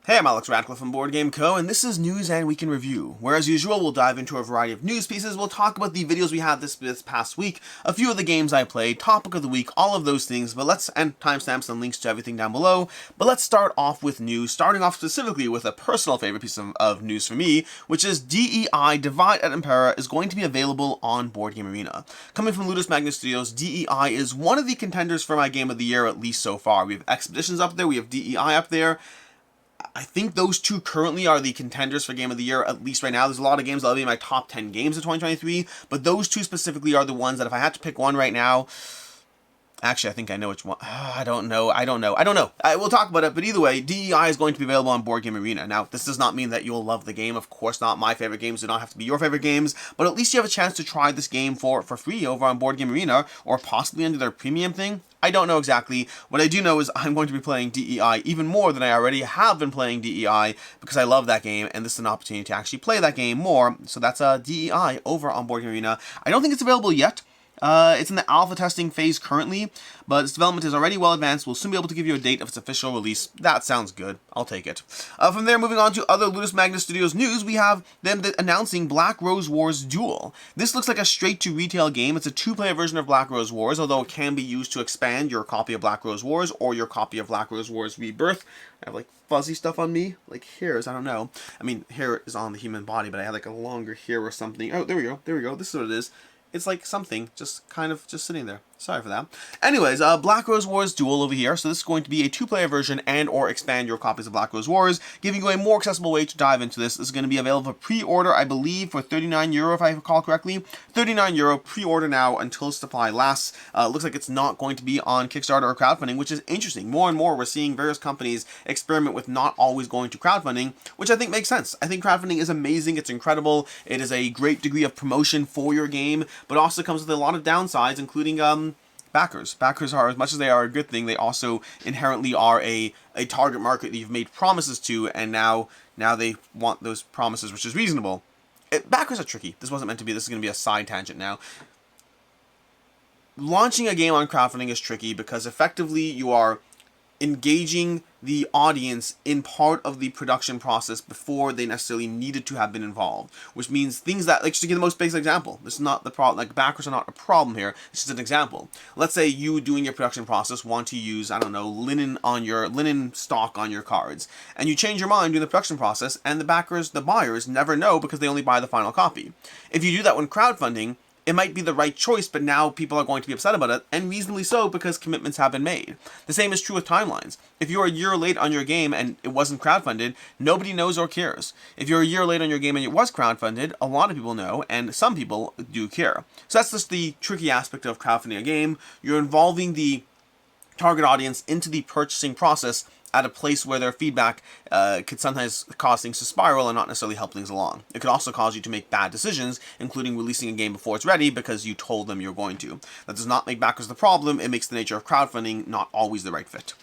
Hey, I'm Alex Radcliffe from Board Game Co., and this is News and Week in Review, where as usual we'll dive into a variety of news pieces. We'll talk about the videos we had this past week, a few of the games I played, topic of the week, all of those things, and timestamps and links to everything down below. But let's start off with news, starting off specifically with a personal favorite piece of news for me, which is DEI Divide et Impera is going to be available on BoardGameArena. Coming from Ludus Magnus Studios, DEI is one of the contenders for my game of the year, at least so far. We have Expeditions up there, we have DEI up there. I think those two currently are the contenders for Game of the Year, at least right now. There's a lot of games that'll be in my top 10 games of 2023, but those two specifically are the ones that if I had to pick one right now, actually, I think I know which one. I don't know. We'll talk about it, but either way, DEI is going to be available on BoardGameArena. Now, this does not mean that you'll love the game. Of course not. My favorite games do not have to be your favorite games, but at least you have a chance to try this game for free over on BoardGameArena, or possibly under their premium thing. I don't know exactly. What I do know is I'm going to be playing DEI even more than I already have been playing DEI because I love that game, and this is an opportunity to actually play that game more. So that's DEI over on BoardGameArena. I don't think it's available yet. It's in the alpha testing phase currently, but its development is already well advanced. We'll soon be able to give you a date of its official release. That sounds good. I'll take it. From there, moving on to other Ludus Magnus Studios news, we have them announcing Black Rose Wars Duel. This looks like a straight-to-retail game. It's a two-player version of Black Rose Wars, although it can be used to expand your copy of Black Rose Wars or your copy of Black Rose Wars Rebirth. I have, like, fuzzy stuff on me, like hairs, I don't know. I mean, hair is on the human body, but I had, like, a longer hair or something. Oh, there we go. This is what it is. It's like something just sitting there. Sorry for that. Anyways, Black Rose Wars Duel over here. So this is going to be a two-player version and or expand your copies of Black Rose Wars, giving you a more accessible way to dive into this. This is going to be available for pre-order, I believe, for €39, if I recall correctly. €39, pre-order now until supply lasts. Looks like it's not going to be on Kickstarter or crowdfunding, which is interesting. More and more, we're seeing various companies experiment with not always going to crowdfunding, which I think makes sense. I think crowdfunding is amazing. It's incredible. It is a great degree of promotion for your game, but also comes with a lot of downsides, including backers. Backers are, as much as they are a good thing, they also inherently are a target market that you've made promises to, and now they want those promises, which is reasonable. Backers are tricky. This wasn't meant to be. This is going to be a side tangent now. Launching a game on crowdfunding is tricky because effectively you are engaging the audience in part of the production process before they necessarily needed to have been involved, which means things that, like, just to give the most basic example, this is not the problem, like, backers are not a problem here, it's just an example. Let's say you, doing your production process, want to use, I don't know, linen stock on your cards, and you change your mind during the production process, and the buyers never know because they only buy the final copy. If you do that when crowdfunding, it might be the right choice, but now people are going to be upset about it, and reasonably so because commitments have been made. The same is true with timelines. If you're a year late on your game and it wasn't crowdfunded, nobody knows or cares. If you're a year late on your game and it was crowdfunded, a lot of people know, and some people do care. So that's just the tricky aspect of crowdfunding a game. You're involving the target audience into the purchasing process at a place where their feedback could sometimes cause things to spiral and not necessarily help things along. It could also cause you to make bad decisions, including releasing a game before it's ready because you told them you're going to. That does not make backers the problem. It makes the nature of crowdfunding not always the right fit.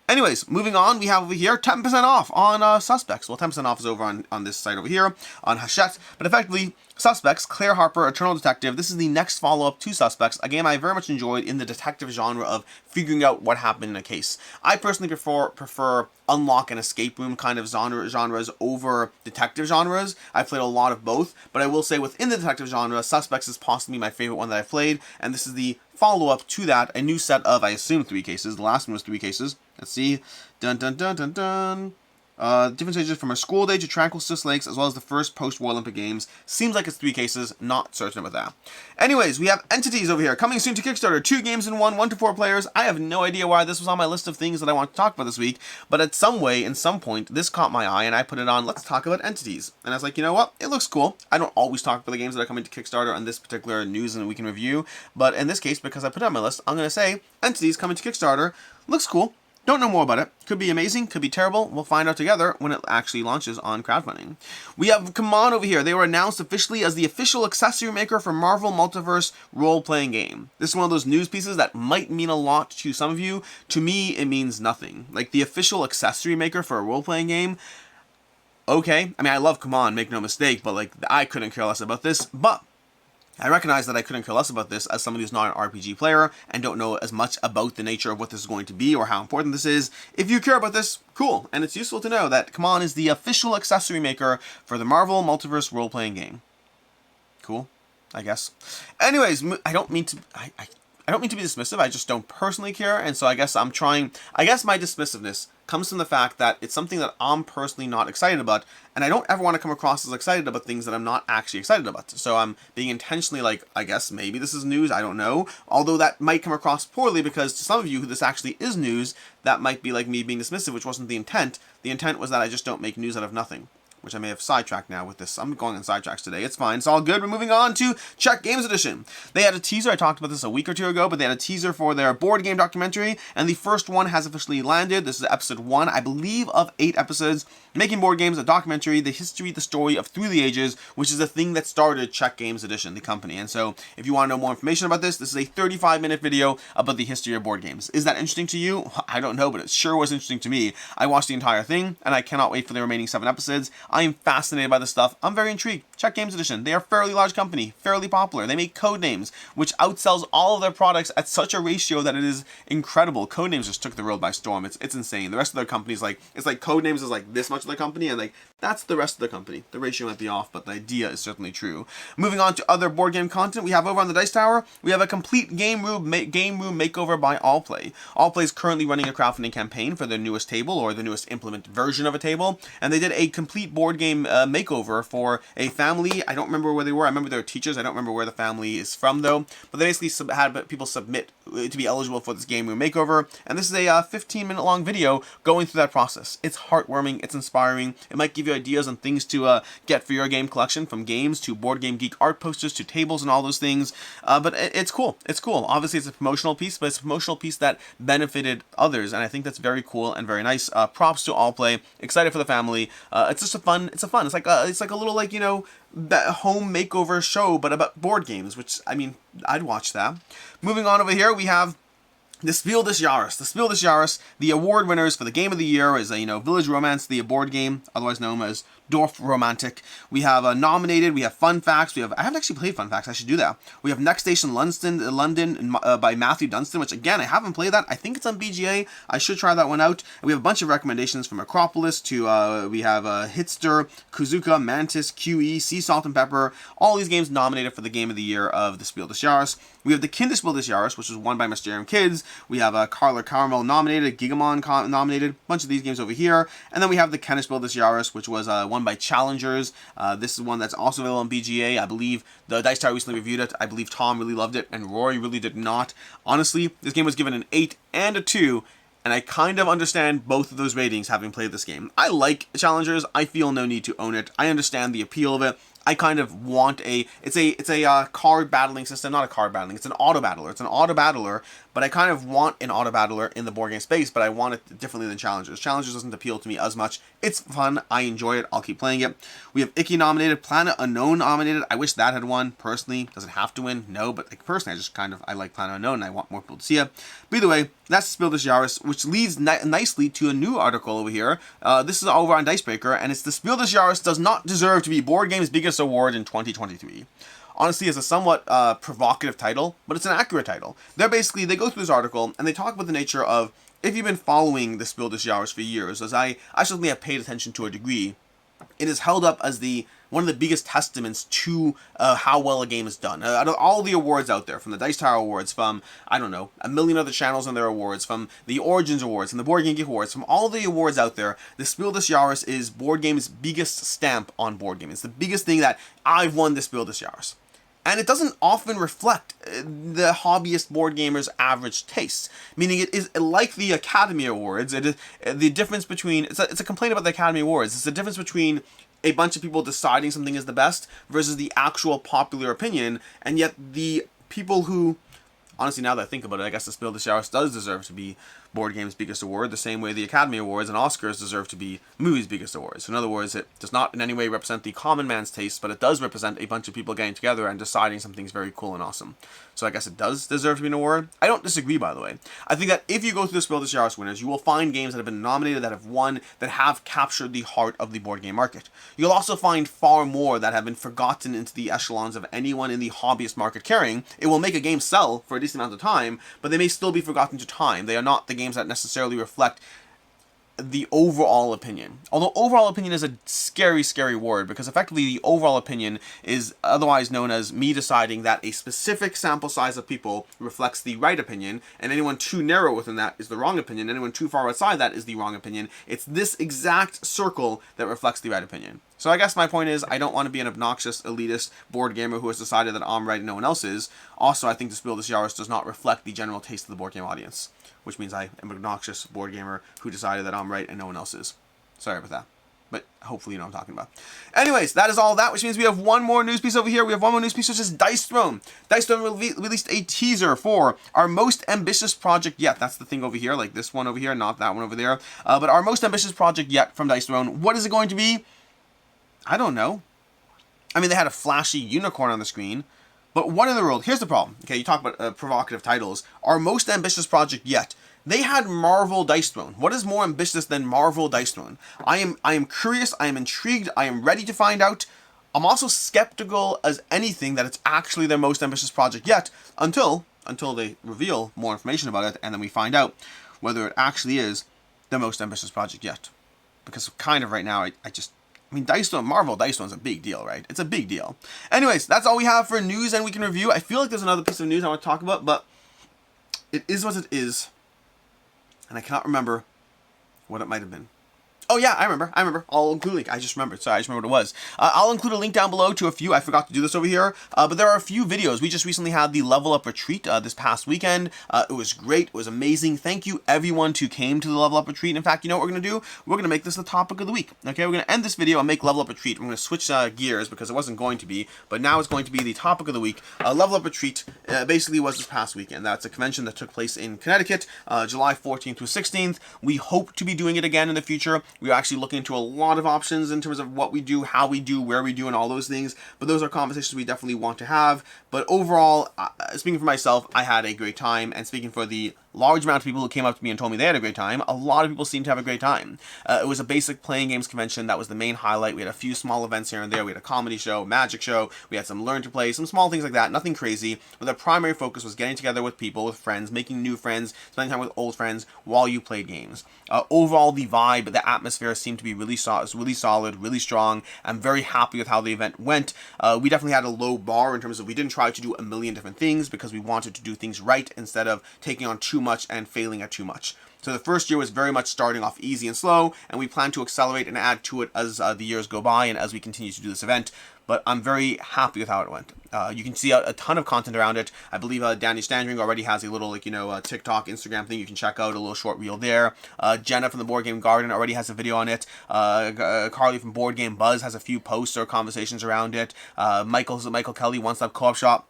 Anyways, moving on, we have over here 10% off on Suspects. Well, 10% off is over on this site over here, on Hachette, but effectively, Suspects, Claire Harper, Eternal Detective. This is the next follow-up to Suspects, a game I very much enjoyed in the detective genre of figuring out what happened in a case. I personally prefer unlock and escape room kind of genres over detective genres. I've played a lot of both, but I will say within the detective genre, Suspects is possibly my favorite one that I've played, and this is the follow-up to that, a new set of, I assume, 3 cases. The last one was 3 cases. Let's see. Dun dun dun dun dun. Different stages from a school day to Tranquil Swiss Lakes, as well as the first post-War Olympic Games. Seems like it's 3 cases, not certain about that. Anyways, we have Entities over here, coming soon to Kickstarter. 2 games in 1, 1 to 4 players. I have no idea why this was on my list of things that I want to talk about this week, but in some point, this caught my eye, and I put it on, let's talk about Entities. And I was like, you know what? It looks cool. I don't always talk about the games that are coming to Kickstarter on this particular news and week in review, but in this case, because I put it on my list, I'm going to say, Entities coming to Kickstarter. Looks cool. Don't know more about it. Could be amazing, could be terrible. We'll find out together when it actually launches on crowdfunding. We have CMON over here. They were announced officially as the official accessory maker for Marvel Multiverse role-playing game. This is one of those news pieces that might mean a lot to some of you. To me, it means nothing. Like, the official accessory maker for a role-playing game, okay. I mean, I love CMON, make no mistake, but, like, I couldn't care less about this. But I recognize that I couldn't care less about this as somebody who's not an RPG player and don't know as much about the nature of what this is going to be or how important this is. If you care about this, cool, and it's useful to know that CMON is the official accessory maker for the Marvel Multiverse role-playing game. Cool, I guess. Anyways, I don't mean to be dismissive, I just don't personally care, and so I guess my dismissiveness comes from the fact that it's something that I'm personally not excited about, and I don't ever want to come across as excited about things that I'm not actually excited about. So I'm being intentionally like, I guess maybe this is news, I don't know, although that might come across poorly because to some of you who this actually is news, that might be like me being dismissive, which wasn't the intent. The intent was that I just don't make news out of nothing. Which I may have sidetracked now with this. I'm going on sidetracks today. It's fine. It's all good. We're moving on to Czech Games Edition. They had a teaser. I talked about this a week or two ago, but they had a teaser for their board game documentary, and the first one has officially landed. This is episode 1, I believe, of 8 episodes. Making Board Games, a documentary, the history, the story of Through the Ages, which is the thing that started Czech Games Edition, the company. And so, if you want to know more information about this, this is a 35-minute video about the history of board games. Is that interesting to you? I don't know, but it sure was interesting to me. I watched the entire thing, and I cannot wait for the remaining 7 episodes. I am fascinated by this stuff. I'm very intrigued. Czech Games Edition. They are a fairly large company, fairly popular. They make Codenames, which outsells all of their products at such a ratio that it is incredible. Codenames just took the world by storm. It's insane. The rest of their companies, like, it's like Codenames is like this much of their company, and like that's the rest of the company. The ratio might be off, but the idea is certainly true. Moving on to other board game content, we have over on the Dice Tower, we have a complete game room makeover by Allplay. Allplay is currently running a crowdfunding campaign for their newest table, or the newest implement version of a table, and they did a complete board game makeover for a family. I don't remember where they were. I remember they were teachers. I don't remember where the family is from, though. But they basically had people submit to be eligible for this game room makeover, and this is a 15-minute long video going through that process. It's heartwarming. It's inspiring. It might give you ideas on things to get for your game collection, from games to Board Game Geek art posters to tables and all those things. But it's cool. It's cool. Obviously, it's a promotional piece, but it's a promotional piece that benefited others, and I think that's very cool and very nice. Props to Allplay. Excited for the family. It's just a fun. It's like a little, like, you know, home makeover show, but about board games, which, I mean, I'd watch that. Moving on over here, we have the Spiel des Jahres. The Spiel des Jahres, the award winners for the game of the year is, Village Romance, the board game, otherwise known as Dorf Romantic. We have nominated, we have Fun Facts, I haven't actually played Fun Facts, I should do that. We have Next Station London by Matthew Dunstan, which again, I haven't played that. I think it's on BGA. I should try that one out. And we have a bunch of recommendations from Acropolis to, we have Hitster, Kuzuka, Mantis, QE, Sea Salt and Pepper. All these games nominated for the game of the year of the Spiel des Jahres. We have the Kinderspiel des Jahres, which was won by Mysterium Kids. We have Carla Caramel nominated, Gigamon nominated, a bunch of these games over here. And then we have the Kennerspiel des Jahres, which was won by Challengers. This is one that's also available on BGA. I believe the Dice Tower recently reviewed it. I believe Tom really loved it, and Rory really did not. Honestly, this game was given an 8 and a 2, and I kind of understand both of those ratings having played this game. I like Challengers. I feel no need to own it. I understand the appeal of it. I kind of want it's a card battling system, not a card battling, it's an auto battler. It's an auto battler, but I kind of want an auto battler in the board game space, but I want it differently than Challengers. Challengers doesn't appeal to me as much. It's fun. I enjoy it. I'll keep playing it. We have Icky nominated, Planet Unknown nominated. I wish that had won, personally. Does it have to win? No, but like, personally, I like Planet Unknown, and I want more people to see it. But either way, that's the Spiel des Jahres, which leads nicely to a new article over here. This is over on Dicebreaker, and it's the Spiel des Jahres does not deserve to be board game's biggest award in 2023. Honestly, it's a somewhat provocative title, but it's an accurate title. They go through this article, and they talk about the nature of, if you've been following the Spiel des Jahres for years, as I certainly have paid attention to a degree, it is held up as one of the biggest testaments to how well a game is done. Out of all the awards out there, from the Dice Tower Awards, from, I don't know, a million other channels and their awards, from the Origins Awards, from the Board Game Geek Awards, from all the awards out there, the Spiel des Jahres is board game's biggest stamp on board game. It's the biggest thing that I've won the Spiel des Jahres. And it doesn't often reflect the hobbyist board gamer's average tastes. Meaning it is like the Academy Awards. It is the difference between, it's a complaint about the Academy Awards. It's the difference between a bunch of people deciding something is the best versus the actual popular opinion. And yet the people who, honestly, now that I think about it, I guess the Spiel des Jahres does deserve to be Board Game's biggest award, the same way the Academy Awards and Oscars deserve to be movies' biggest awards. So in other words, it does not in any way represent the common man's taste, but it does represent a bunch of people getting together and deciding something's very cool and awesome. So I guess it does deserve to be an award. I don't disagree, by the way. I think that if you go through the Spiel des Jahres winners, you will find games that have been nominated, that have won, that have captured the heart of the board game market. You'll also find far more that have been forgotten into the echelons of anyone in the hobbyist market caring. It will make a game sell for a decent amount of time, but they may still be forgotten to time. They are not the games that necessarily reflect the overall opinion. Although overall opinion is a scary, scary word, because effectively the overall opinion is otherwise known as me deciding that a specific sample size of people reflects the right opinion, and anyone too narrow within that is the wrong opinion, anyone too far outside that is the wrong opinion. It's this exact circle that reflects the right opinion. So I guess my point is, I don't want to be an obnoxious, elitist board gamer who has decided that I'm right and no one else is. Also, I think the Spiel des Jahres does not reflect the general taste of the board game audience, which means I am an obnoxious board gamer who decided that I'm right and no one else is. Sorry about that. But hopefully you know what I'm talking about. Anyways, that is all that, which means we have one more news piece over here. We have one more news piece, which is Dice Throne. Dice Throne released a teaser for our most ambitious project yet. That's the thing over here, like this one over here, not that one over there. But our most ambitious project yet from Dice Throne. What is it going to be? I don't know. I mean, they had a flashy unicorn on the screen. But what in the world? Here's the problem. Okay, you talk about provocative titles. Our most ambitious project yet. They had Marvel Dice Throne. What is more ambitious than Marvel Dice Throne? I am curious. I am intrigued. I am ready to find out. I'm also skeptical as anything that it's actually their most ambitious project yet, until they reveal more information about it, and then we find out whether it actually is their most ambitious project yet. Because kind of right now, I mean, Dice Throne, Marvel Dice Throne's a big deal, right? It's a big deal. Anyways, that's all we have for news and we can review. I feel like there's another piece of news I want to talk about, but it is what it is. And I cannot remember what it might have been. Oh yeah, I remember. I'll include a link. I just remembered. Sorry, I just remembered what it was. I'll include a link down below to a few. I forgot to do this over here. But there are a few videos. We just recently had the Level Up Retreat this past weekend. It was great. It was amazing. Thank you everyone who came to the Level Up Retreat. In fact, you know what we're going to do? We're going to make this the topic of the week. Okay, we're going to end this video and make Level Up Retreat. We're going to switch gears because it wasn't going to be, but now it's going to be the topic of the week. Level Up Retreat basically was this past weekend. That's a convention that took place in Connecticut, July 14th through 16th. We hope to be doing it again in the future. We're actually looking into a lot of options in terms of what we do, how we do, where we do, and all those things. But those are conversations we definitely want to have. But overall, speaking for myself, I had a great time. And speaking for the large amount of people who came up to me and told me they had a great time, a lot of people seemed to have a great time. It was a basic playing games convention. That was the main highlight. We had a few small events here and there. We had a comedy show, magic show. We had some learn to play, some small things like that. Nothing crazy. But the primary focus was getting together with people, with friends, making new friends, spending time with old friends while you played games. Overall, the vibe, the atmosphere seemed to be really solid, really strong. I'm very happy with how the event went. We definitely had a low bar in terms of we didn't try to do a million different things because we wanted to do things right instead of taking on too much and failing at too much. So the first year was very much starting off easy and slow, and we plan to accelerate and add to it as the years go by and as we continue to do this event. But I'm very happy with how it went. You can see a ton of content around it. I believe Danny Standring already has a little, TikTok, Instagram thing you can check out, a little short reel there. Jenna from the Board Game Garden already has a video on it. Carly from Board Game Buzz has a few posts or conversations around it. Michael Kelly, One Stop Co-op Shop,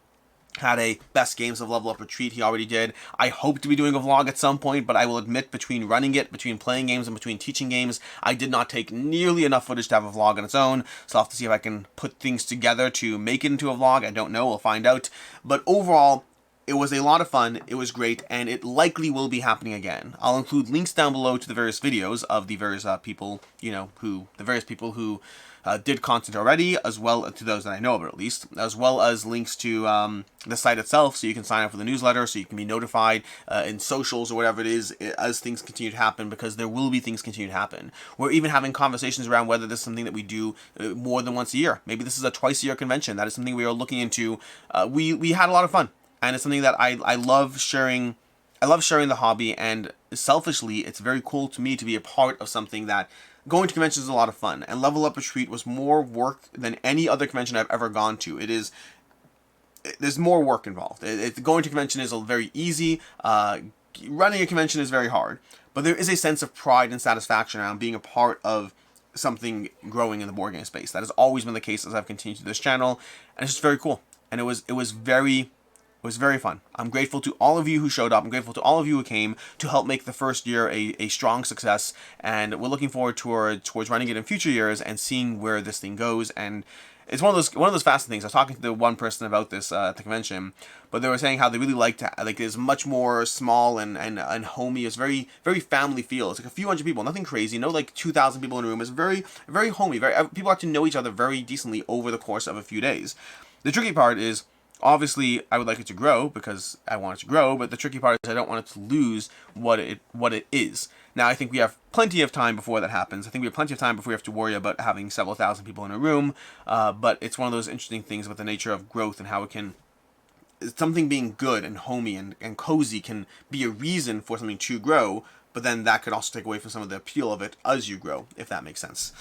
had a best games of Level Up Retreat. He already did. I hope to be doing a vlog at some point, but I will admit between running it, between playing games, and between teaching games, I did not take nearly enough footage to have a vlog on its own. So I'll have to see if I can put things together to make it into a vlog. I don't know. We'll find out. But overall, it was a lot of fun. It was great, and it likely will be happening again. I'll include links down below to the various videos of the various people, who did content already, as well to those that I know about at least, as well as links to the site itself, so you can sign up for the newsletter, so you can be notified in socials or whatever it is as things continue to happen, because there will be things continue to happen. We're even having conversations around whether this is something that we do more than once a year. Maybe this is a twice-a-year convention. That is something we are looking into. We had a lot of fun, and it's something that I love sharing. I love sharing the hobby, and selfishly, it's very cool to me to be a part of something that going to conventions is a lot of fun, and Level Up Retreat was more work than any other convention I've ever gone to. There's more work involved. Going to convention is very easy. Running a convention is very hard, but there is a sense of pride and satisfaction around being a part of something growing in the board game space. That has always been the case as I've continued to this channel, and it's just very cool. And it was very was very fun. I'm grateful to all of you who showed up. I'm grateful to all of you who came to help make the first year a strong success. And we're looking forward towards running it in future years and seeing where this thing goes. And it's one of those fascinating things. I was talking to the one person about this at the convention, but they were saying how they really liked it's much more small and homey. It's very family feel. It's like a few hundred people, nothing crazy, no like 2,000 people in a room. It's very homey. People got to know each other very decently over the course of a few days. The tricky part is, obviously, I would like it to grow because I want it to grow, but the tricky part is I don't want it to lose what it is. Now, I think we have plenty of time before that happens. I think we have plenty of time before we have to worry about having several thousand people in a room, but it's one of those interesting things about the nature of growth and how it can... Something being good and homey and cozy can be a reason for something to grow, but then that could also take away from some of the appeal of it as you grow, if that makes sense.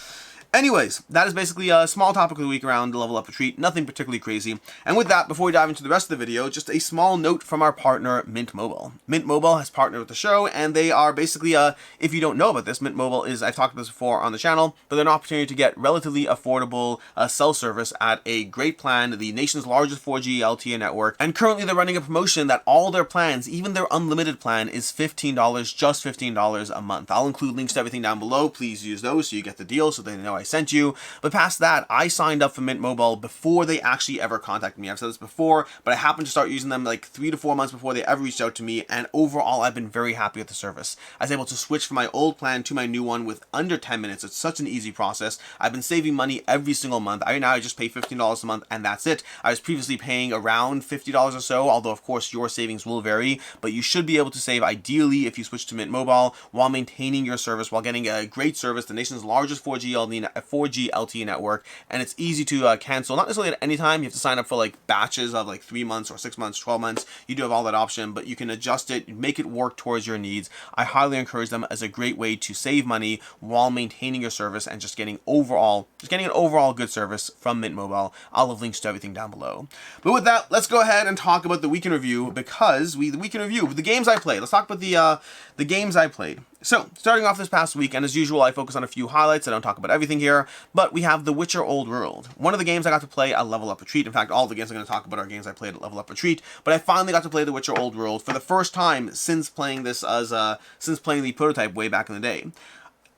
Anyways, that is basically a small topic of the week around the Level Up Retreat, nothing particularly crazy. And with that, before we dive into the rest of the video, just a small note from our partner, Mint Mobile. Mint Mobile has partnered with the show, and they are basically, if you don't know about this, Mint Mobile is, I've talked about this before on the channel, but they're an opportunity to get relatively affordable cell service at a great plan, the nation's largest 4G LTE network, and currently they're running a promotion that all their plans, even their unlimited plan, is $15, just $15 a month. I'll include links to everything down below. Please use those so you get the deal, so they know I sent you. But past that, I signed up for Mint Mobile before they actually ever contacted me. I've said this before, but I happened to start using them like 3 to 4 months before they ever reached out to me, and overall I've been very happy with the service. I was able to switch from my old plan to my new one with under 10 minutes. It's such an easy process. I've been saving money every single month. I just pay $15 a month and that's it. I was previously paying around $50 or so, although of course your savings will vary, but you should be able to save ideally if you switch to Mint Mobile while maintaining your service, while getting a great service, the nation's largest 4G LTE network, and it's easy to cancel, not necessarily at any time. You have to sign up for like batches of like 3 months or 6 months, 12 months. You do have all that option, but you can adjust it, make it work towards your needs. I highly encourage them as a great way to save money while maintaining your service and just getting an overall good service from Mint Mobile. I'll have links to everything down below. But with that, let's go ahead and talk about the week in review, because the week in review, the games I played. Let's talk about the games I played. So, starting off this past week, and as usual, I focus on a few highlights. I don't talk about everything here, but we have The Witcher Old World. One of the games I got to play at Level Up Retreat. In fact, all the games I'm going to talk about are games I played at Level Up Retreat, but I finally got to play The Witcher Old World for the first time since playing this since playing the prototype way back in the day.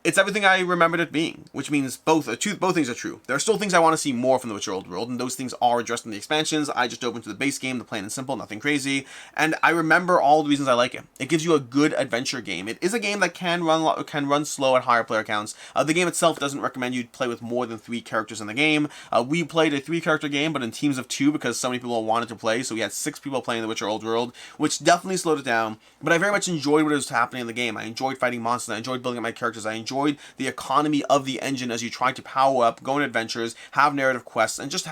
It's everything I remembered it being, which means both things are true. There are still things I want to see more from The Witcher Old World, and those things are addressed in the expansions. I just dove into the base game, the plain and simple, nothing crazy, and I remember all the reasons I like it. It gives you a good adventure game. It is a game that can run slow at higher player counts. The game itself doesn't recommend you play with more than 3 characters in the game. We played a 3-character game, but in teams of 2 because so many people wanted to play, so we had 6 people playing The Witcher Old World, which definitely slowed it down, but I very much enjoyed what was happening in the game. I enjoyed fighting monsters, I enjoyed building up my characters, I enjoyed the economy of the engine as you try to power up, go on adventures, have narrative quests, and just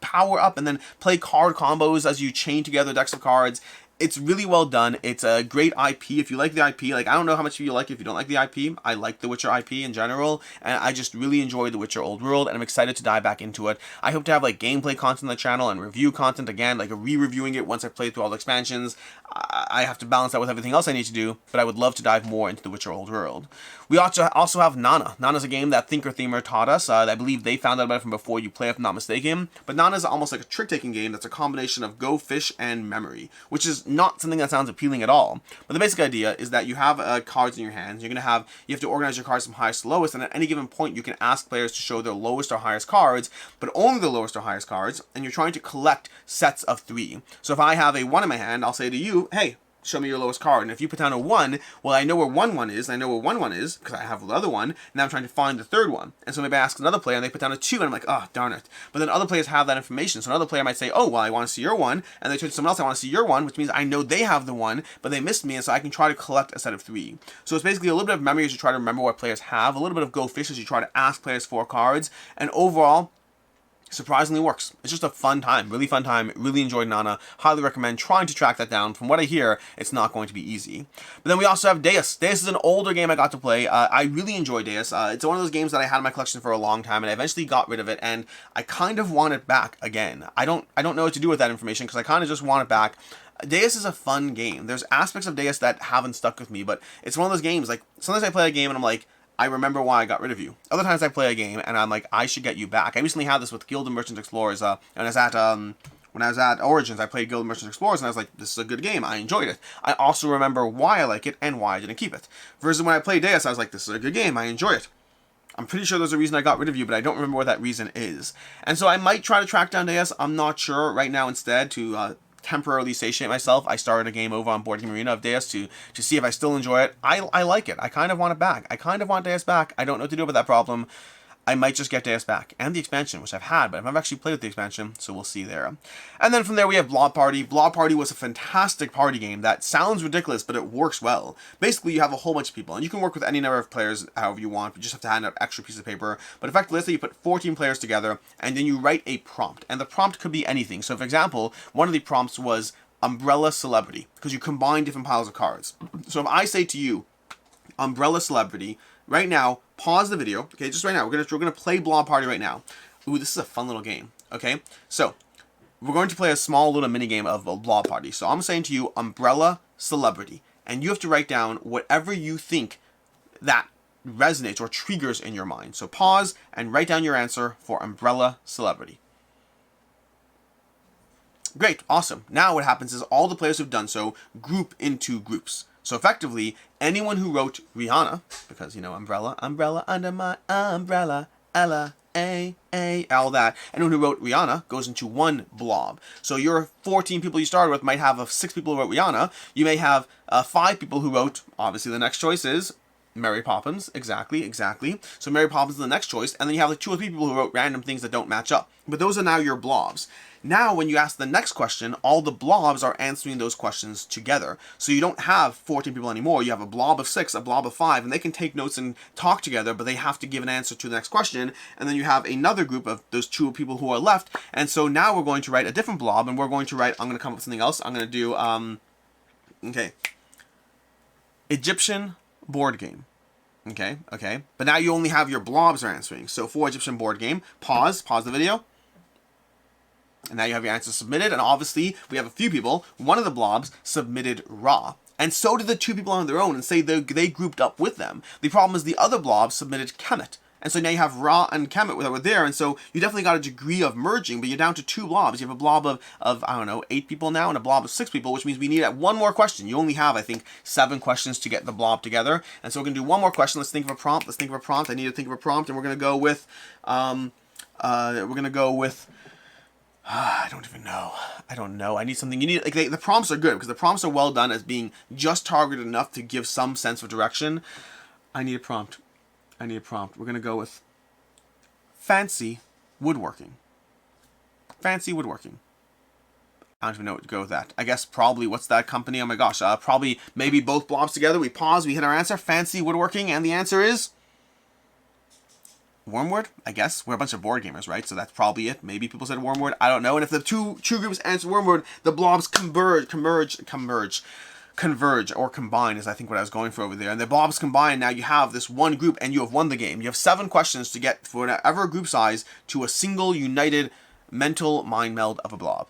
power up and then play card combos as you chain together decks of cards. It's really well done. It's a great IP. If you like the IP, like I don't know how much of you like it if you don't like the IP. I like the Witcher IP in general, and I just really enjoyed the Witcher Old World, and I'm excited to dive back into it. I hope to have like gameplay content on the channel and review content again, like re-reviewing it once I play through all the expansions. I have to balance that with everything else I need to do, but I would love to dive more into the Witcher Old World. We also have Nana. Nana's a game that Thinker Themer taught us. I believe they found out about it from before you play, if I'm not mistaken. But Nana's almost like a trick-taking game that's a combination of Go, Fish, and Memory, which is not something that sounds appealing at all. But the basic idea is that you have cards in your hands. You have to organize your cards from highest to lowest, and at any given point you can ask players to show their lowest or highest cards, but only the lowest or highest cards, and you're trying to collect sets of 3. So if I have a 1 in my hand, I'll say to you, hey, show me your lowest card. And if you put down a 1, well, I know where 1-1 is, and I know where 1-1 is, because I have the other one, now I'm trying to find the third one. And so maybe I ask another player, and they put down a 2, and I'm like, oh, darn it. But then other players have that information. So another player might say, oh, well, I want to see your 1, and they turn to someone else, I want to see your 1, which means I know they have the 1, but they missed me, and so I can try to collect a set of 3. So it's basically a little bit of memory as you try to remember what players have, a little bit of Go Fish as you try to ask players for cards, and overall, surprisingly works. It's just a fun time, really fun time. Really enjoyed Nana. Highly recommend trying to track that down. From what I hear, it's not going to be easy. But then we also have Deus. Deus is an older game I got to play. I really enjoy Deus. It's one of those games that I had in my collection for a long time, and I eventually got rid of it, and I kind of want it back again. I don't know what to do with that information, because I kind of just want it back. Deus is a fun game. There's aspects of Deus that haven't stuck with me, but it's one of those games, like, sometimes I play a game and I'm like, I remember why I got rid of you. Other times I play a game and I'm like, I should get you back. I recently had this with Guild of Merchant Explorers, and I was at, When I was at Origins, I played Guild Merchants Explorers, and I was like, this is a good game. I enjoyed it. I also remember why I like it and why I didn't keep it. Versus when I played Deus, I was like, this is a good game. I enjoy it. I'm pretty sure there's a reason I got rid of you, but I don't remember what that reason is. And so I might try to track down Deus. I'm not sure right now. Instead, to temporarily satiate myself, I started a game over on BoardGameArena of Deus to see if I still enjoy it. I like it. I kind of want it back. I kind of want Deus back. I don't know what to do about that problem. I might just get Deus back. And the expansion, which I've had, but I've never actually played with the expansion, so we'll see there. And then from there we have Blob Party. Blob Party was a fantastic party game that sounds ridiculous, but it works well. Basically, you have a whole bunch of people, and you can work with any number of players however you want. You just have to hand out an extra piece of paper. But effectively, let's say you put 14 players together, and then you write a prompt. And the prompt could be anything. So, for example, one of the prompts was Umbrella Celebrity, because you combine different piles of cards. So if I say to you, Umbrella Celebrity, right now, pause the video. Okay, just right now, we're gonna play Blob Party right now. Ooh, this is a fun little game. Okay, so we're going to play a small little mini game of a Blob Party. So I'm saying to you, Umbrella Celebrity, and you have to write down whatever you think that resonates or triggers in your mind. So pause and write down your answer for Umbrella Celebrity. Great, awesome. Now what happens is all the players who've done so group into groups. So effectively, anyone who wrote Rihanna, because, you know, umbrella, umbrella, under my umbrella, Ella, all that. Anyone who wrote Rihanna goes into one blob. So your 14 people you started with might have 6 people who wrote Rihanna. You may have 5 people who wrote, obviously the next choice is Mary Poppins. Exactly. So Mary Poppins is the next choice. And then you have like 2 or 3 people who wrote random things that don't match up. But those are now your blobs. Now, when you ask the next question, all the blobs are answering those questions together. So you don't have 14 people anymore. You have a blob of 6, a blob of 5, and they can take notes and talk together, but they have to give an answer to the next question. And then you have another group of those 2 people who are left. And so now we're going to write a different blob, and we're going to write, I'm going to come up with something else. I'm going to do, okay, Egyptian board game. Okay. But now you only have your blobs are answering. So for Egyptian board game, pause the video. And now you have your answer submitted, and obviously we have a few people. One of the blobs submitted Ra, and so did the 2 people on their own, and say they grouped up with them. The problem is the other blob submitted Kemet, and so now you have Ra and Kemet that were there, and so you definitely got a degree of merging, but you're down to 2 blobs. You have a blob of I don't know, 8 people now, and a blob of 6 people, which means we need one more question. You only have, I think, 7 questions to get the blob together, and so we're gonna do one more question. Let's think of a prompt. I need to think of a prompt, and we're gonna go with I don't even know. I don't know. I need something. You need like the prompts are good because the prompts are well done as being just targeted enough to give some sense of direction. I need a prompt. We're gonna go with fancy woodworking. I don't even know what to go with that. I guess probably what's that company? Oh my gosh. Probably maybe both blobs together. We pause. We hit our answer. Fancy woodworking, and the answer is Wormwood, I guess. We're a bunch of board gamers, right? So that's probably it. Maybe people said Wormwood. I don't know. And if the two groups answer Wormwood, the blobs converge, or combine is I think what I was going for over there. And the blobs combine. Now you have this one group, and you have won the game. You have 7 questions to get for whatever group size to a single united mental mind meld of a blob.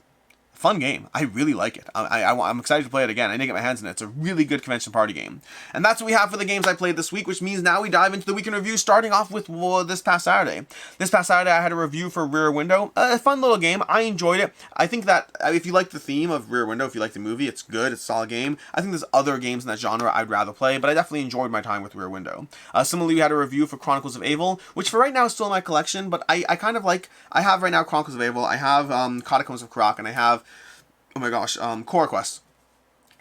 Fun game. I really like it. I'm excited to play it again. I need to get my hands in it. It's a really good convention party game. And that's what we have for the games I played this week, which means now we dive into the weekend review, starting off with this past Saturday. This past Saturday, I had a review for Rear Window. A fun little game. I enjoyed it. I think that if you like the theme of Rear Window, if you like the movie, it's good. It's a solid game. I think there's other games in that genre I'd rather play, but I definitely enjoyed my time with Rear Window. Similarly, we had a review for Chronicles of Avel, which for right now is still in my collection, but I kind of like, I have right now Chronicles of Avel, I have Catacombs of Karak, and I have Core Quest.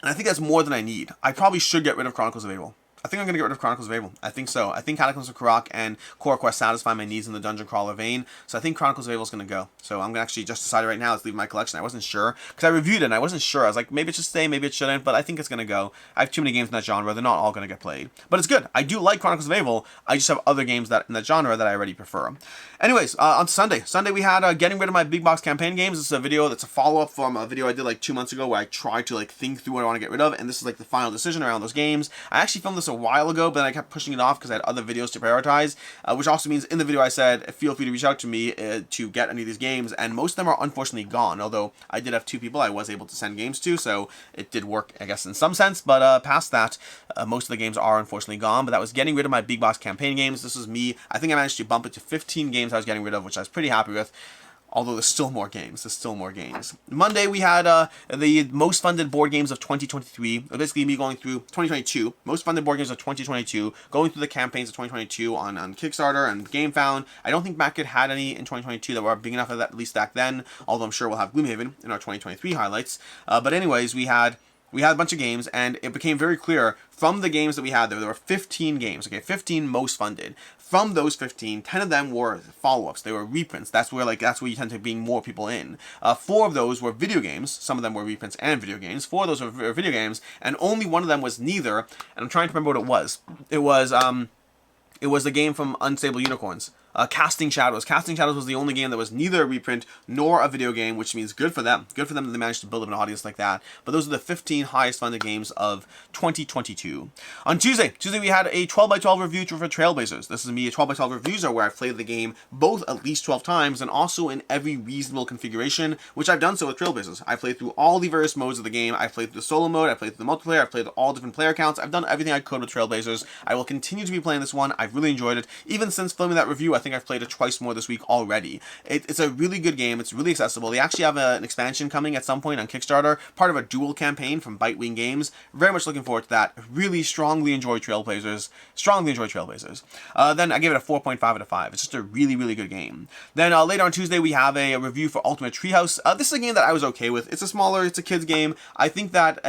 And I think that's more than I need. I probably should get rid of Chronicles of Avel. I think I'm going to get rid of Chronicles of Avel. I think so. I think Catacombs of Karak and Core Quest satisfy my needs in the Dungeon Crawler vein. So I think Chronicles of Avel is going to go. So I'm going to actually just decide right now. Let's leave my collection. I wasn't sure. Because I reviewed it and I wasn't sure. I was like, maybe it should stay, maybe it shouldn't. But I think it's going to go. I have too many games in that genre. They're not all going to get played. But it's good. I do like Chronicles of Avel. I just have other games in that genre that I already prefer. Anyways, on Sunday. Sunday we had getting rid of my big box campaign games. This is a video that's a follow-up from a video I did like 2 months ago where I tried to like think through what I want to get rid of. And this is like the final decision around those games. I actually filmed this a while ago, but then I kept pushing it off because I had other videos to prioritize, which also means in the video I said, feel free to reach out to me to get any of these games, and most of them are unfortunately gone, although I did have 2 people I was able to send games to, so it did work, I guess, in some sense, but past that, most of the games are unfortunately gone, but that was getting rid of my big box campaign games. This was me. I think I managed to bump it to 15 games I was getting rid of, which I was pretty happy with. Although there's still more games. There's still more games. Monday, we had the most funded board games of 2023. Basically, me going through 2022. Most funded board games of 2022. Going through the campaigns of 2022 on Kickstarter and GameFound. I don't think Macid had any in 2022 that were big enough, at least back then. Although I'm sure we'll have Gloomhaven in our 2023 highlights. But anyways, we had a bunch of games, and it became very clear from the games that we had there were 15 games, okay, 15 most funded. From those 15, 10 of them were follow-ups. They were reprints. That's where you tend to bring more people in. 4 of those were video games. Some of them were reprints and video games. 4 of those were video games, and only one of them was neither. And I'm trying to remember what it was. It was the game from Unstable Unicorns. Casting Shadows. Casting Shadows was the only game that was neither a reprint nor a video game, which means good for them. Good for them that they managed to build up an audience like that. But those are the 15 highest funded games of 2022. On Tuesday we had a 12x12 review for Trailblazers. This is me. A 12x12 reviews are where I've played the game both at least 12 times and also in every reasonable configuration, which I've done so with Trailblazers. I played through all the various modes of the game. I played through the solo mode. I played through the multiplayer. I played all different player counts. I've done everything I could with Trailblazers. I will continue to be playing this one. I've really enjoyed it. Even since filming that review, I think I've played it twice more this week already. It's a really good game. It's really accessible. They actually have an expansion coming at some point on Kickstarter, part of a Duel campaign from Bitewing Games. Very much looking forward to that. Really strongly enjoy Trailblazers. Then I gave it a 4.5 out of 5. It's just a really, really good game. Then later on Tuesday, we have a review for Ultimate Treehouse. This is a game that I was okay with. It's a kid's game. I think that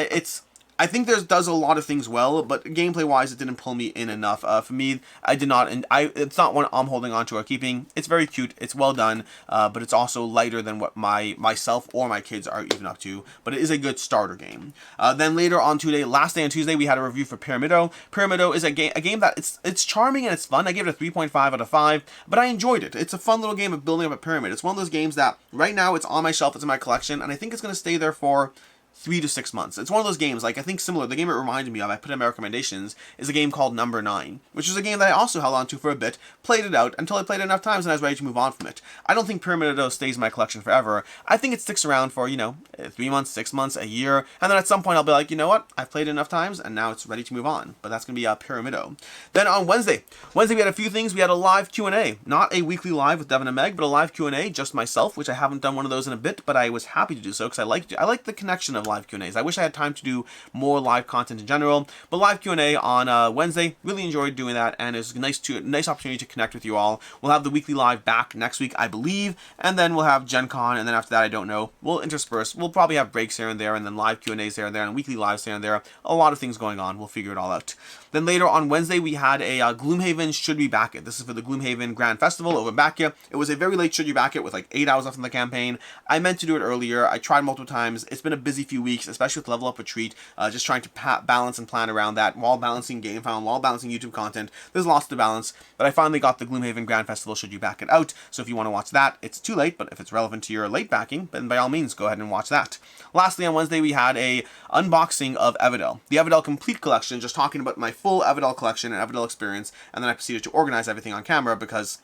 I think does a lot of things well, but gameplay-wise, it didn't pull me in enough. For me, I did not, and it's not one I'm holding on to or keeping. It's very cute, it's well done, but it's also lighter than what myself or my kids are even up to. But it is a good starter game. Then later on today, last day on Tuesday, we had a review for Pyramido. Pyramido is a game that it's charming and it's fun. I gave it a 3.5 out of 5, but I enjoyed it. It's a fun little game of building up a pyramid. It's one of those games that right now it's on my shelf, it's in my collection, and I think it's going to stay there for 3 to 6 months. It's one of those games, like I think similar, the game it reminded me of, I put in my recommendations, is a game called Number 9, which is a game that I also held on to for a bit, played it out until I played it enough times and I was ready to move on from it. I don't think Pyramido stays in my collection forever. I think it sticks around for, 3 months, 6 months, a year, and then at some point I'll be like, you know what, I've played it enough times and now it's ready to move on. But that's going to be Pyramido. Then on Wednesday we had a few things. We had a live Q&A, not a weekly live with Devin and Meg, but a live Q&A, just myself, which I haven't done one of those in a bit, but I was happy to do so because I like the connection of live Q&As. I wish I had time to do more live content in general, but live Q&A on Wednesday, really enjoyed doing that, and it's a nice opportunity to connect with you all. We'll have the weekly live back next week, I believe, and then we'll have Gen Con, and then after that, I don't know. We'll intersperse. We'll probably have breaks here and there, and then live Q&As here and there, and weekly lives here and there. A lot of things going on. We'll figure it all out. Then later on Wednesday, we had a Gloomhaven Should We Back It. This is for the Gloomhaven Grand Festival over in Bacchia. It was a very late Should You Back It with like 8 hours left in the campaign. I meant to do it earlier. I tried multiple times. It's been a busy few weeks, especially with Level Up Retreat. Just trying to balance and plan around that while balancing GameFound, while balancing YouTube content. There's lots to balance, but I finally got the Gloomhaven Grand Festival Should You Back It out. So if you want to watch that, it's too late, but if it's relevant to your late backing, then by all means, go ahead and watch that. Lastly, on Wednesday, we had a unboxing of Everdell. The Everdell Complete Collection, just talking about my full Everdell collection and Everdell experience, and then I proceeded to organize everything on camera because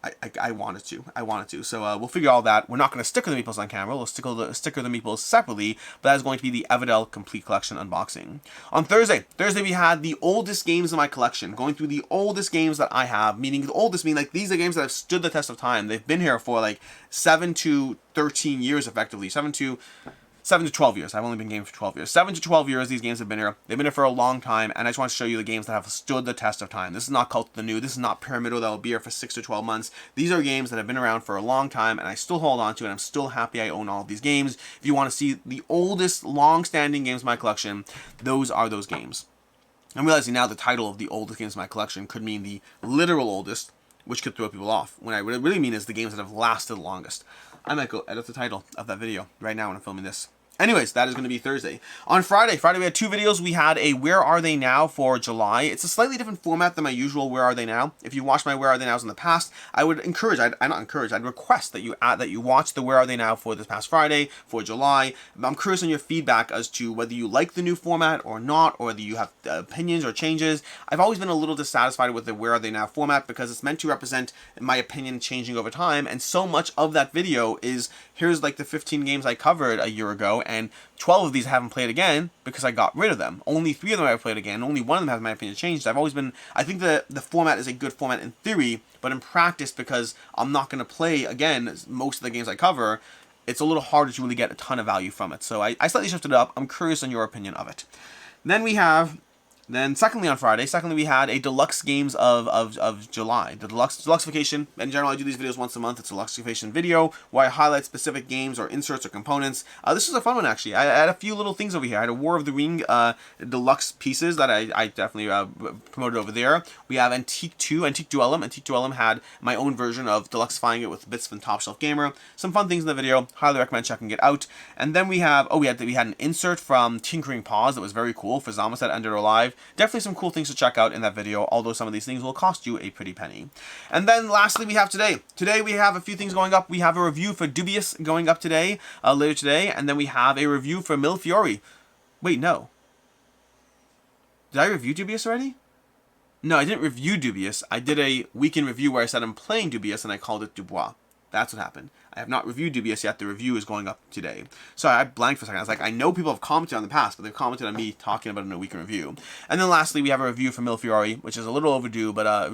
I wanted to. So we'll figure all that. We're not going to sticker the meeples on camera. We'll sticker the meeples separately, but that is going to be the Everdell Complete Collection unboxing. On Thursday we had the oldest games in my collection, going through the oldest games that I have, meaning the oldest, meaning like these are games that have stood the test of time. They've been here for like 7 to 13 years effectively. 7 to 12 years. I've only been gaming for 12 years. 7 to 12 years these games have been here. They've been here for a long time, and I just want to show you the games that have stood the test of time. This is not Cult of the New. This is not Pyramido that will be here for 6 to 12 months. These are games that have been around for a long time, and I still hold on to, and I'm still happy I own all of these games. If you want to see the oldest, long-standing games in my collection, those are those games. I'm realizing now the title of the oldest games in my collection could mean the literal oldest, which could throw people off. What I really mean is the games that have lasted the longest. I might go edit the title of that video right now when I'm filming this. Anyways, that is going to be Thursday. On Friday we had 2 videos. We had a Where Are They Now for July. It's a slightly different format than my usual Where Are They Now. If you watched my Where Are They Nows in the past, I would encourage, I'd request that you watch the Where Are They Now for this past Friday, for July. I'm curious on your feedback as to whether you like the new format or not, or whether you have opinions or changes. I've always been a little dissatisfied with the Where Are They Now format because it's meant to represent my opinion changing over time, and so much of that video is, here's like the 15 games I covered a year ago, and 12 of these I haven't played again because I got rid of them. Only 3 of them I've played again. Only one of them has, in my opinion, changed. I think the format is a good format in theory, but in practice, because I'm not going to play again most of the games I cover, it's a little harder to really get a ton of value from it. So I slightly shifted it up. I'm curious on your opinion of it. Then secondly on Friday, we had a deluxe games of July. The Deluxification. In general, I do these videos once a month. It's a Deluxification video where I highlight specific games or inserts or components. This was a fun one, actually. I had a few little things over here. I had a War of the Ring deluxe pieces that I definitely promoted over there. We have Antique Duellum. Antique Duellum had my own version of deluxifying it with bits from Top Shelf Gamer. Some fun things in the video. Highly recommend checking it out. And then we had an insert from Tinkering Paws that was very cool for Zombies that ended alive. Definitely some cool things to check out in that video, although some of these things will cost you a pretty penny. And then lastly, we have today. Today we have a few things going up. We have a review for Dubious going up today, later today, and then we have a review for Mille Fiori. Wait, no. Did I review Dubious already? No, I didn't review Dubious. I did a weekend review where I said I'm playing Dubious and I called it Dubois. That's what happened. I have not reviewed Dubious yet. The review is going up today. Sorry, I blanked for a second. I was like, I know people have commented on the past, but they've commented on me talking about it in a weekend review. And then lastly, we have a review for Mille Fiori, which is a little overdue, but I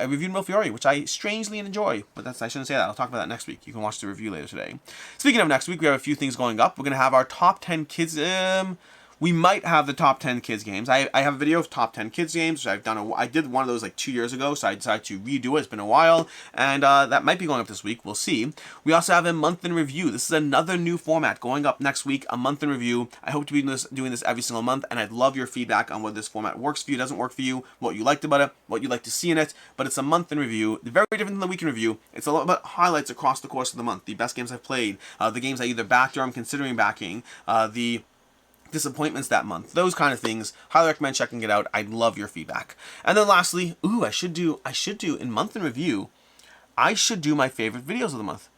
reviewed Mille Fiori, which I strangely enjoy. But I shouldn't say that. I'll talk about that next week. You can watch the review later today. Speaking of next week, we have a few things going up. We're going to have our top 10 kids... we might have the top 10 kids games. I have a video of top 10 kids games, which I did one of those like 2 years ago, so I decided to redo it. It's been a while, and that might be going up this week. We'll see. We also have a month in review. This is another new format going up next week, a month in review. I hope to be doing this every single month, and I'd love your feedback on whether this format works for you, doesn't work for you, what you liked about it, what you'd like to see in it. But it's a month in review. Very different than the week in review. It's a lot about highlights across the course of the month. The best games I've played, the games I either backed or I'm considering backing, the disappointments that month, those kind of things. Highly recommend checking it out. I'd love your feedback. And then lastly, I should do in month in review, I should do my favorite videos of the month.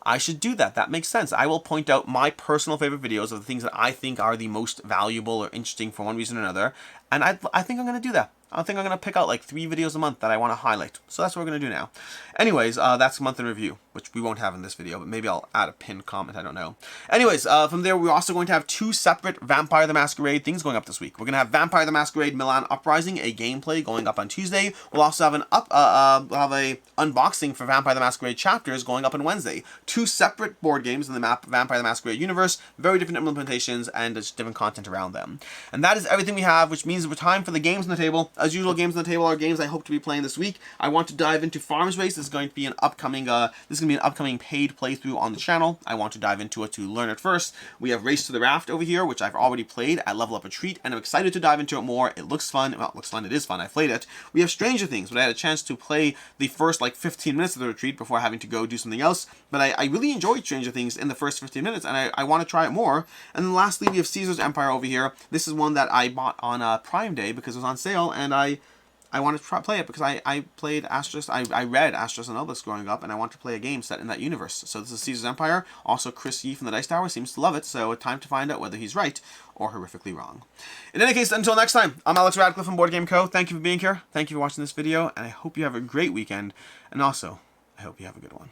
I should do that. That makes sense. I will point out my personal favorite videos of the things that I think are the most valuable or interesting for one reason or another. And I think I'm going to do that. I think I'm going to pick out like 3 videos a month that I want to highlight. So that's what we're going to do now. Anyways, that's month in review, which we won't have in this video, but maybe I'll add a pinned comment. I don't know. Anyways, from there, we're also going to have 2 separate Vampire the Masquerade things going up this week. We're going to have Vampire the Masquerade Milan Uprising, a gameplay going up on Tuesday. We'll also have we'll have a unboxing for Vampire the Masquerade chapters going up on Wednesday. 2 separate board games in the Vampire the Masquerade universe, very different implementations and just different content around them. And that is everything we have, which means we're time for the games on the table. As usual, games on the table are games I hope to be playing this week. I want to dive into Farms Race. This is going to be an upcoming paid playthrough on the channel. I want to dive into it to learn it first. We have Race to the Raft over here, which I've already played at Level Up Retreat, and I'm excited to dive into it more. It looks fun. Well, it looks fun. It is fun. I played it. We have Stranger Things, but I had a chance to play the first like 15 minutes of the retreat before having to go do something else. But I really enjoyed Stranger Things in the first 15 minutes, and I want to try it more. And then lastly, we have Caesar's Empire over here. This is one that I bought on Prime Day because it was on sale, and I want to play it because I played Astros. I read Astros and Obelix growing up, and I want to play a game set in that universe. So this is Caesar's Empire. Also, Chris Yee from the Dice Tower seems to love it, so time to find out whether he's right or horrifically wrong. In any case, until next time, I'm Alex Radcliffe from Board Game Co. Thank you for being here. Thank you for watching this video, and I hope you have a great weekend. And also, I hope you have a good one.